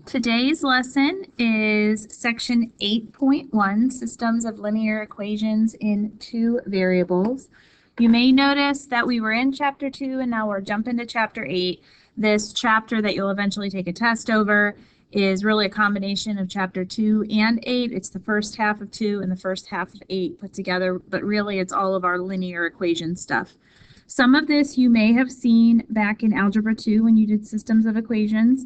Today's lesson is section 8.1, Systems of Linear Equations in Two Variables. You may notice that we were in chapter 2 and now we're jumping to chapter 8. This chapter that you'll eventually take a test over is really a combination of chapter 2 and 8. It's the first half of 2 and the first half of 8 put together, but really it's all of our linear equation stuff. Some of this you may have seen back in Algebra 2 when you did systems of equations.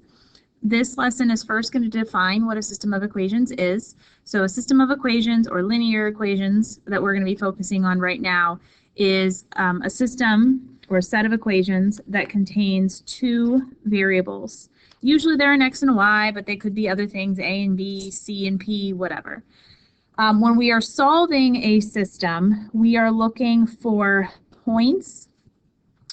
This lesson is first going to define what a system of equations is. So a system of equations, or linear equations, that we're going to be focusing on right now is a system or a set of equations that contains two variables. Usually they're an x and a y, but they could be other things, a and b, c and p, whatever. When we are solving a system, we are looking for points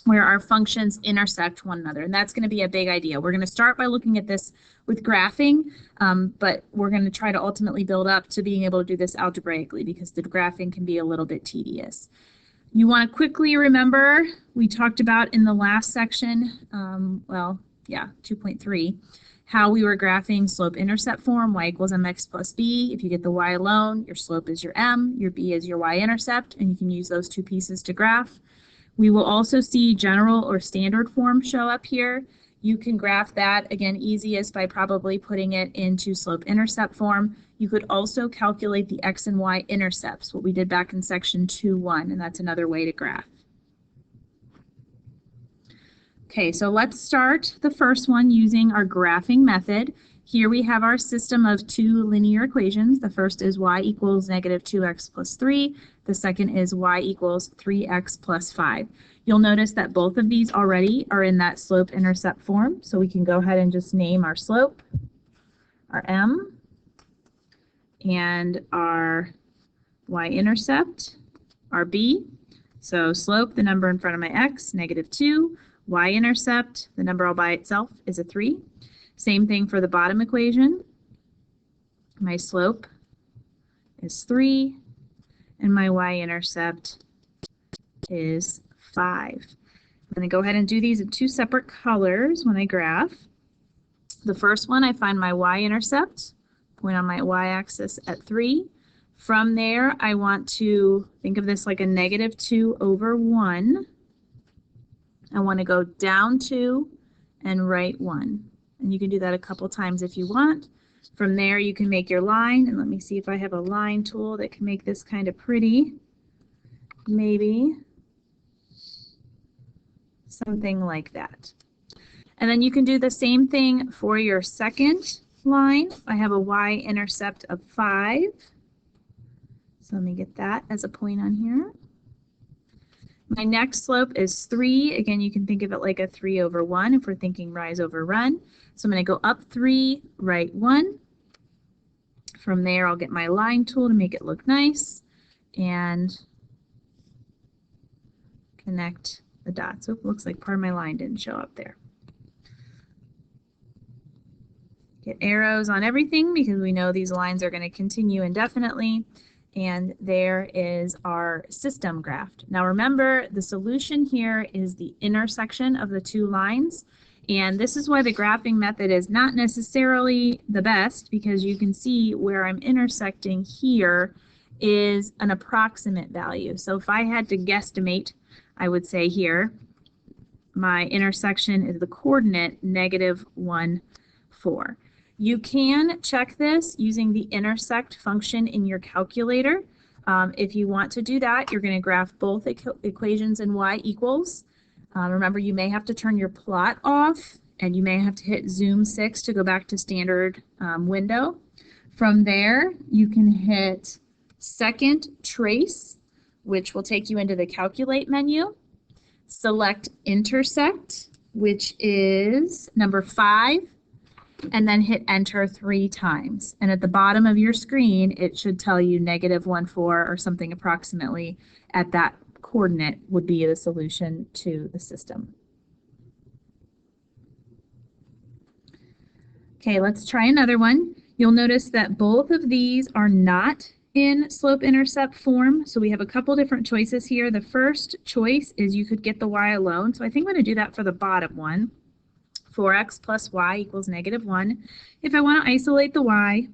where our functions intersect one another, and that's going to be a big idea. We're going to start by looking at this with graphing, but we're going to try to ultimately build up to being able to do this algebraically because the graphing can be a little bit tedious. You want to quickly remember, we talked about in the last section, 2.3, how we were graphing slope-intercept form, y equals mx plus b. If you get the y alone, your slope is your m, your b is your y-intercept, and you can use those two pieces to graph. We will also see general or standard form show up here. You can graph that, again, easiest by probably putting it into slope-intercept form. You could also calculate the x and y intercepts, what we did back in section 2.1, and that's another way to graph. Okay, so let's start the first one using our graphing method. Here we have our system of two linear equations. The first is y equals negative 2x plus 3. The second is y equals 3x plus 5. You'll notice that both of these already are in that slope-intercept form, so we can go ahead and just name our slope, our m, and our y-intercept, our b. So slope, the number in front of my x, negative 2. Y-intercept, the number all by itself, is a 3. Same thing for the bottom equation. My slope is 3, and my y-intercept is 5. I'm going to go ahead and do these in two separate colors when I graph. The first one, I find my y-intercept, point on my y-axis at 3. From there, I want to think of this like a negative 2 over 1. I want to go down 2 and right 1. And you can do that a couple times if you want. From there, you can make your line. And let me see if I have a line tool that can make this kind of pretty. Maybe something like that. And then you can do the same thing for your second line. I have a y-intercept of 5. So let me get that as a point on here. My next slope is 3. Again, you can think of it like a 3 over 1 if we're thinking rise over run. So I'm going to go up 3, right 1. From there, I'll get my line tool to make it look nice and connect the dots. So it looks like part of my line didn't show up there. Get arrows on everything because we know these lines are going to continue indefinitely. And there is our system graphed. Now remember, the solution here is the intersection of the two lines. And this is why the graphing method is not necessarily the best, because you can see where I'm intersecting here is an approximate value. So if I had to guesstimate, I would say here, my intersection is the coordinate negative 1, 4. You can check this using the intersect function in your calculator. If you want to do that, you're going to graph both equations in y equals. Remember, you may have to turn your plot off, and you may have to hit zoom 6 to go back to standard window. From there, you can hit second trace, which will take you into the calculate menu. Select intersect, which is number 5. And then hit enter 3 times. And at the bottom of your screen, it should tell you negative 1, 4 or something approximately at that coordinate would be the solution to the system. Okay, let's try another one. You'll notice that both of these are not in slope-intercept form, so we have a couple different choices here. The first choice is you could get the y alone, so I think I'm going to do that for the bottom one. 4x plus y equals -1. If I want to isolate the y,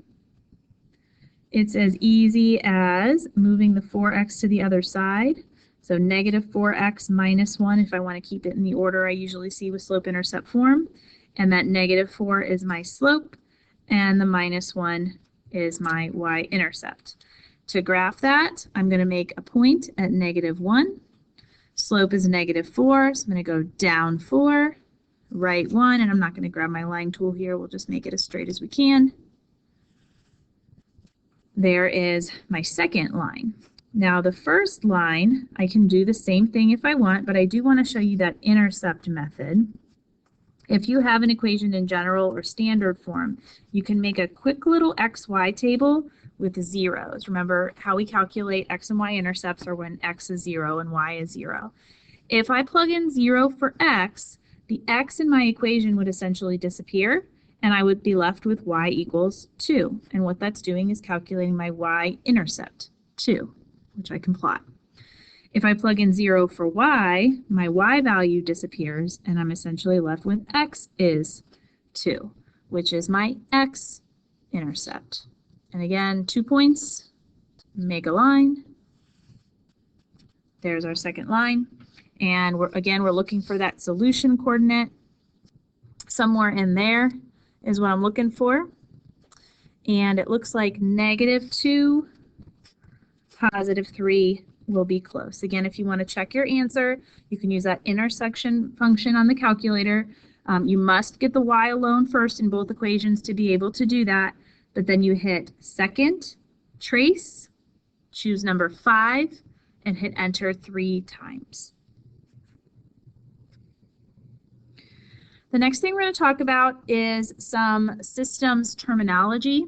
it's as easy as moving the 4x to the other side. So -4x minus 1 if I want to keep it in the order I usually see with slope-intercept form. And that -4 is my slope, and the -1 is my y-intercept. To graph that, I'm going to make a point at -1. Slope is -4, so I'm going to go down 4, right 1, and I'm not going to grab my line tool here. We'll just make it as straight as we can. There is my second line. Now the first line, I can do the same thing if I want, but I do want to show you that intercept method. If you have an equation in general or standard form, you can make a quick little XY table with zeros. Remember how we calculate x and y intercepts are when x is 0 and y is 0. If I plug in 0 for x, the x in my equation would essentially disappear, and I would be left with y equals 2. And what that's doing is calculating my y-intercept, 2, which I can plot. If I plug in 0 for y, my y value disappears, and I'm essentially left with x is 2, which is my x-intercept. And again, 2 points, make a line. There's our second line. And we're looking for that solution coordinate. Somewhere in there is what I'm looking for. And it looks like -2, +3 will be close. Again, if you want to check your answer, you can use that intersection function on the calculator. You must get the y alone first in both equations to be able to do that. But then you hit second, trace, choose number 5, and hit enter 3 times. The next thing we're going to talk about is some systems terminology.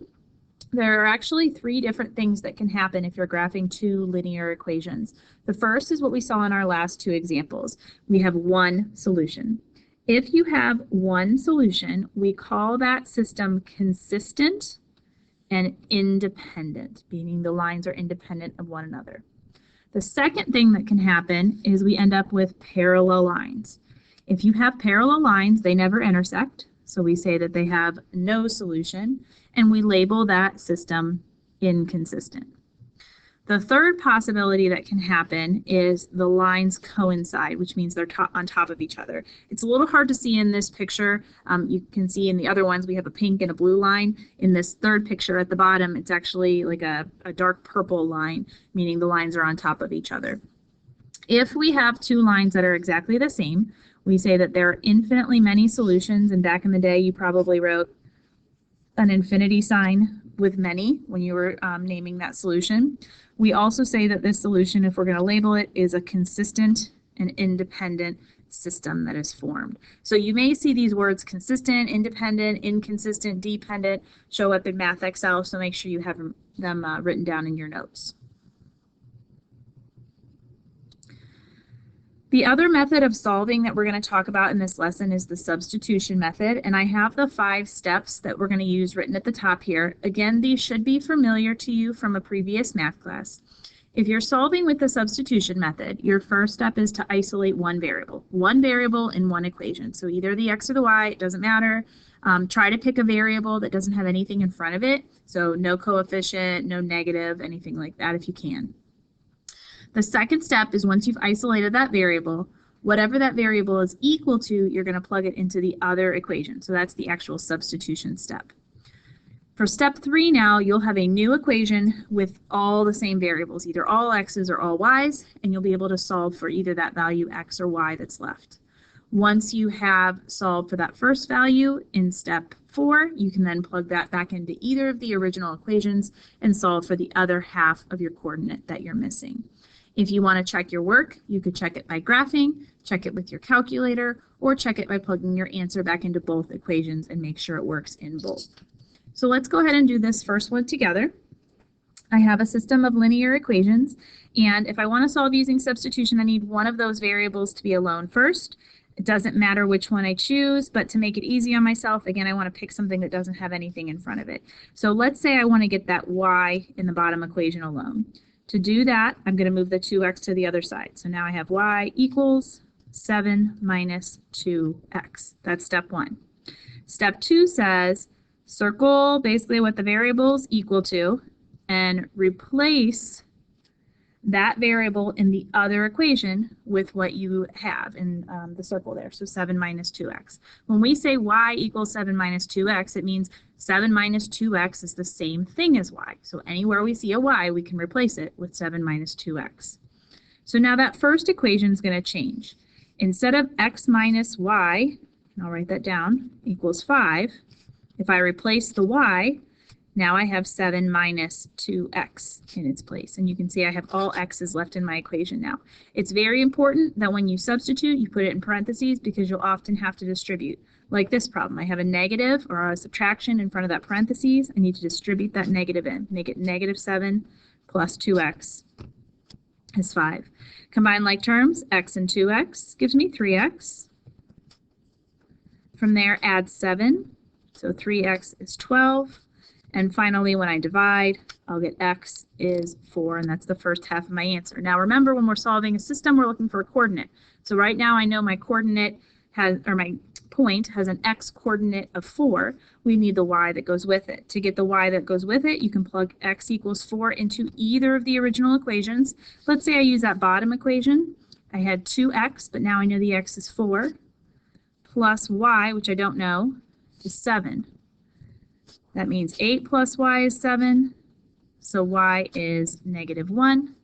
There are actually 3 different things that can happen if you're graphing 2 linear equations. The first is what we saw in our last 2 examples. We have one solution. If you have one solution, we call that system consistent and independent, meaning the lines are independent of one another. The second thing that can happen is we end up with parallel lines. If you have parallel lines, they never intersect, so we say that they have no solution, and we label that system inconsistent. The third possibility that can happen is the lines coincide, which means they're on top of each other. It's a little hard to see in this picture. You can see in the other ones we have a pink and a blue line. In this third picture at the bottom, it's actually like a dark purple line, meaning the lines are on top of each other. If we have 2 lines that are exactly the same, we say that there are infinitely many solutions, and back in the day you probably wrote an infinity sign with many when you were naming that solution. We also say that this solution, if we're going to label it, is a consistent and independent system that is formed. So you may see these words consistent, independent, inconsistent, dependent show up in Math Excel, so make sure you have them written down in your notes. The other method of solving that we're going to talk about in this lesson is the substitution method, and I have the 5 steps that we're going to use written at the top here. Again, these should be familiar to you from a previous math class. If you're solving with the substitution method, your first step is to isolate one variable in one equation. So either the x or the y, it doesn't matter. Try to pick a variable that doesn't have anything in front of it, so no coefficient, no negative, anything like that if you can. The second step is once you've isolated that variable, whatever that variable is equal to, you're going to plug it into the other equation. So that's the actual substitution step. For step 3 now, you'll have a new equation with all the same variables, either all x's or all y's, and you'll be able to solve for either that value x or y that's left. Once you have solved for that first value in step 4, you can then plug that back into either of the original equations and solve for the other half of your coordinate that you're missing. If you want to check your work, you could check it by graphing, check it with your calculator, or check it by plugging your answer back into both equations and make sure it works in both. So let's go ahead and do this first one together. I have a system of linear equations, and if I want to solve using substitution, I need one of those variables to be alone first. It doesn't matter which one I choose, but to make it easy on myself, again, I want to pick something that doesn't have anything in front of it. So let's say I want to get that y in the bottom equation alone. To do that, I'm going to move the 2x to the other side. So now I have y equals 7 minus 2x. That's step 1. Step 2 says circle basically what the variable's equal to and replace that variable in the other equation with what you have in the circle there, so 7 minus 2x. When we say y equals 7 minus 2x, it means 7 minus 2x is the same thing as y. So anywhere we see a y, we can replace it with 7 minus 2x. So now that first equation is going to change. Instead of x minus y, and I'll write that down, equals 5, if I replace the y, now I have 7 minus 2x in its place. And you can see I have all x's left in my equation now. It's very important that when you substitute, you put it in parentheses because you'll often have to distribute. Like this problem, I have a negative or a subtraction in front of that parentheses. I need to distribute that negative in. Make it negative 7 plus 2x is 5. Combine like terms, x and 2x gives me 3x. From there, add 7, so 3x is 12. And finally, when I divide, I'll get x is 4, and that's the first half of my answer. Now remember, when we're solving a system, we're looking for a coordinate. So right now I know my coordinate has, or my point has an x coordinate of 4. We need the y that goes with it. To get the y that goes with it, you can plug x equals 4 into either of the original equations. Let's say I use that bottom equation. I had 2x, but now I know the x is 4, plus y, which I don't know, is 7. That means 8 plus y is 7, so y is negative 1,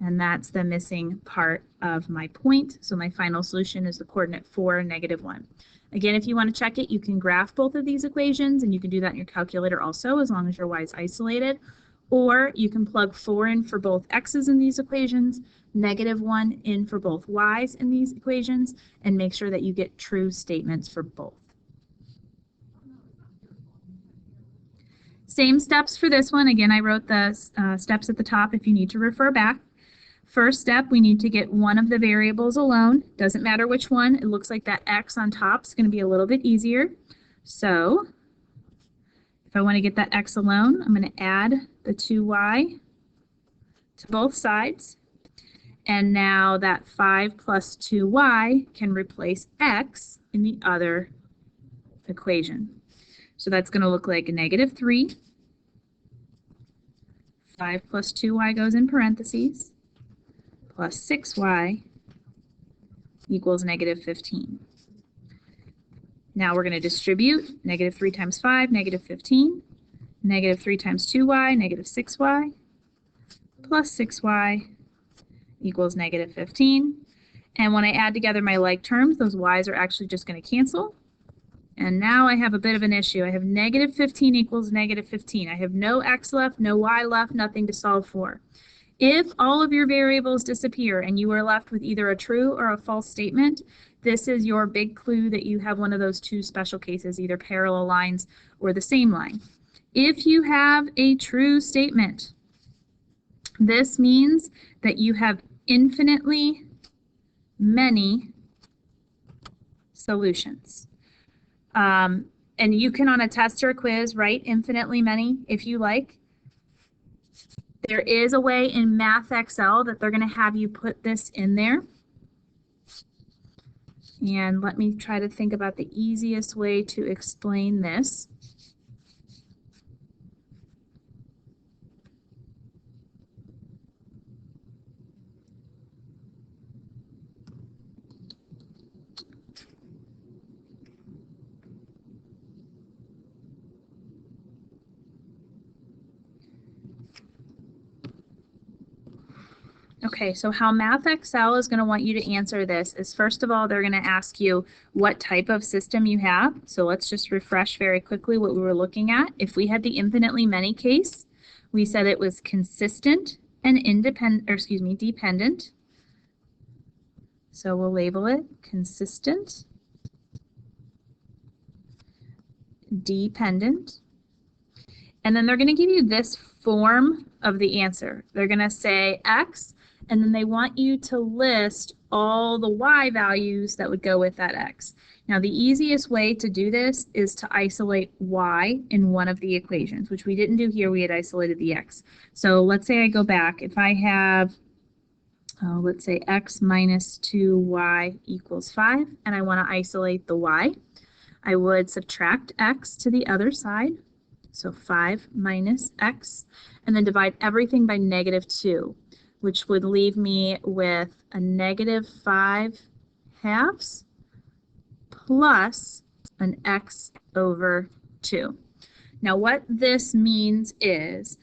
and that's the missing part of my point. So my final solution is the coordinate 4, negative 1. Again, if you want to check it, you can graph both of these equations, and you can do that in your calculator also, as long as your y is isolated. Or you can plug 4 in for both x's in these equations, negative 1 in for both y's in these equations, and make sure that you get true statements for both. Same steps for this one. Again, I wrote the steps at the top if you need to refer back. First step, we need to get one of the variables alone. Doesn't matter which one. It looks like that x on top is going to be a little bit easier. So if I want to get that x alone, I'm going to add the 2y to both sides. And now that 5 plus 2y can replace x in the other equation. So that's going to look like a negative 3. 5 plus 2y goes in parentheses, plus 6y equals negative 15. Now we're going to distribute negative 3 times 5, negative 15, negative 3 times 2y, negative 6y, plus 6y equals negative 15. And when I add together my like terms, those y's are actually just going to cancel. And now I have a bit of an issue. I have negative 15 equals negative 15. I have no x left, no y left, nothing to solve for. If all of your variables disappear and you are left with either a true or a false statement, this is your big clue that you have one of those two special cases, either parallel lines or the same line. If you have a true statement, this means that you have infinitely many solutions. And you can, on a test or a quiz, write infinitely many if you like. There is a way in Math Excel that they're going to have you put this in there. And let me try to think about the easiest way to explain this. Okay, so how Math Excel is going to want you to answer this is, first of all, they're going to ask you what type of system you have. So let's just refresh very quickly what we were looking at. If we had the infinitely many case, we said it was consistent and dependent. So we'll label it consistent, dependent. And then they're going to give you this form of the answer. They're going to say x, and then they want you to list all the y values that would go with that x. Now, the easiest way to do this is to isolate y in one of the equations, which we didn't do here. We had isolated the x. So let's say I go back. If I have let's say x minus 2y equals 5, and I want to isolate the y. I would subtract x to the other side, so 5 minus x, and then divide everything by negative 2, which would leave me with a negative 5 halves plus an x over 2. Now what this means is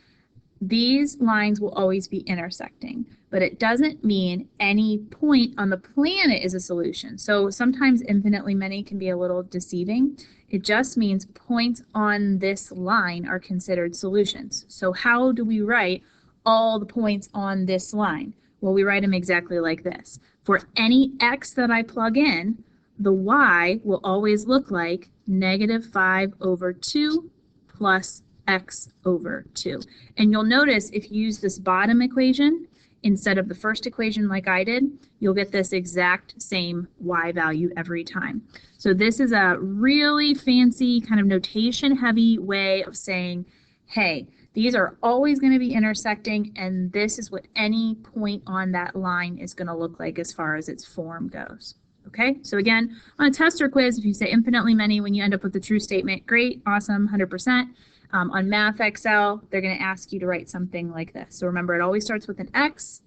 these lines will always be intersecting, but it doesn't mean any point on the planet is a solution. So sometimes infinitely many can be a little deceiving. It just means points on this line are considered solutions. So how do we write all the points on this line? Well, we write them exactly like this. For any x that I plug in, the y will always look like negative 5 over 2 plus x over 2. And you'll notice if you use this bottom equation instead of the first equation like I did, you'll get this exact same y value every time. So this is a really fancy kind of notation heavy way of saying, hey, these are always going to be intersecting, and this is what any point on that line is going to look like as far as its form goes. Okay, so again, on a test or quiz, if you say infinitely many when you end up with the true statement, great, awesome, 100%. On Math Excel, they're going to ask you to write something like this. So remember, it always starts with an x,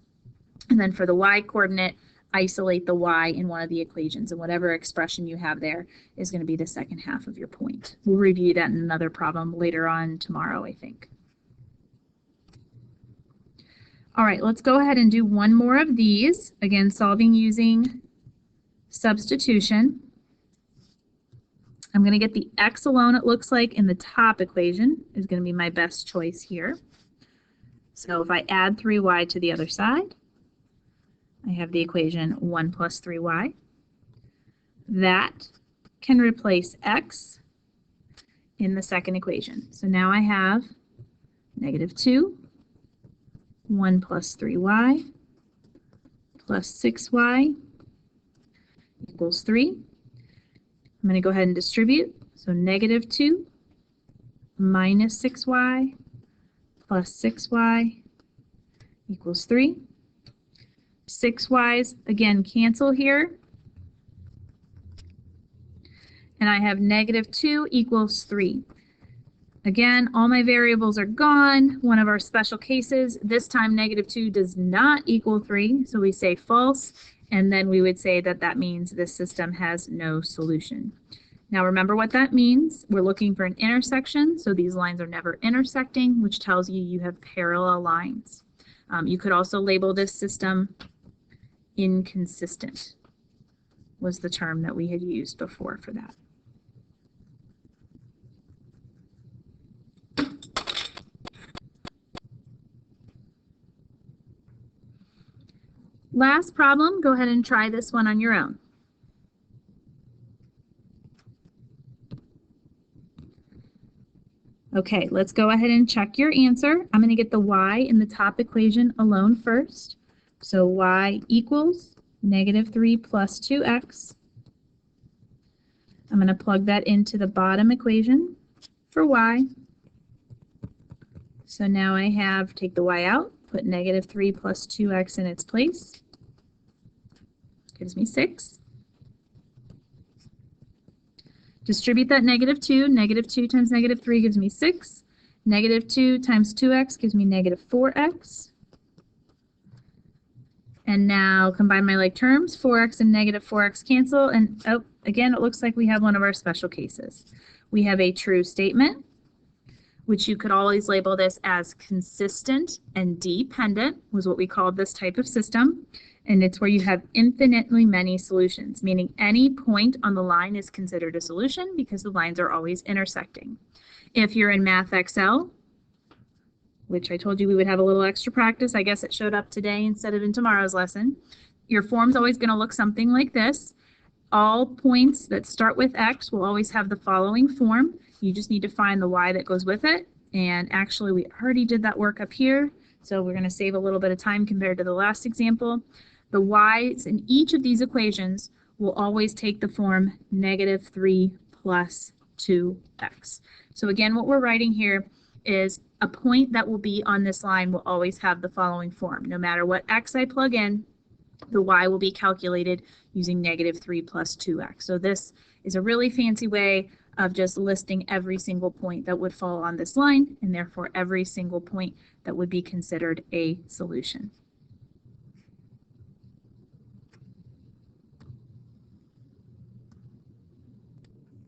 and then for the y coordinate, isolate the y in one of the equations, and whatever expression you have there is going to be the second half of your point. We'll review that in another problem later on tomorrow, I think. All right, let's go ahead and do one more of these. Again, solving using substitution. I'm going to get the x alone, it looks like, in the top equation is going to be my best choice here. So if I add 3y to the other side, I have the equation 1 plus 3y. That can replace x in the second equation. So now I have negative 2, 1 plus 3y plus 6y equals 3. I'm going to go ahead and distribute. So negative 2 minus 6y plus 6y equals 3. 6y's again cancel here. And I have negative 2 equals 3. Again, all my variables are gone. One of our special cases, this time negative 2 does not equal 3, so we say false. And then we would say that that means this system has no solution. Now remember what that means. We're looking for an intersection, so these lines are never intersecting, which tells you you have parallel lines. You could also label this system inconsistent, was the term that we had used before for that. Last problem, go ahead and try this one on your own. Okay, let's go ahead and check your answer. I'm going to get the y in the top equation alone first. So y equals negative 3 plus 2x. I'm going to plug that into the bottom equation for y. So now I have, take the y out, put negative 3 plus 2x in its place. Gives me 6. Distribute that negative 2. Negative 2 times negative 3 gives me 6. Negative 2 times 2x gives me negative 4x. And now combine my like terms. 4x and negative 4x cancel. And oh, again, it looks like we have one of our special cases. We have a true statement, which you could always label this as consistent and dependent, was what we called this type of system. And it's where you have infinitely many solutions, meaning any point on the line is considered a solution because the lines are always intersecting. If you're in Math Excel, which I told you we would have a little extra practice, I guess it showed up today instead of in tomorrow's lesson, your form's always going to look something like this. All points that start with x will always have the following form. You just need to find the y that goes with it. And actually, we already did that work up here, so we're going to save a little bit of time compared to the last example. The y's in each of these equations will always take the form negative 3 plus 2x. So again, what we're writing here is a point that will be on this line will always have the following form. No matter what x I plug in, the y will be calculated using -3 plus 2x. So this is a really fancy way of just listing every single point that would fall on this line, and therefore every single point that would be considered a solution.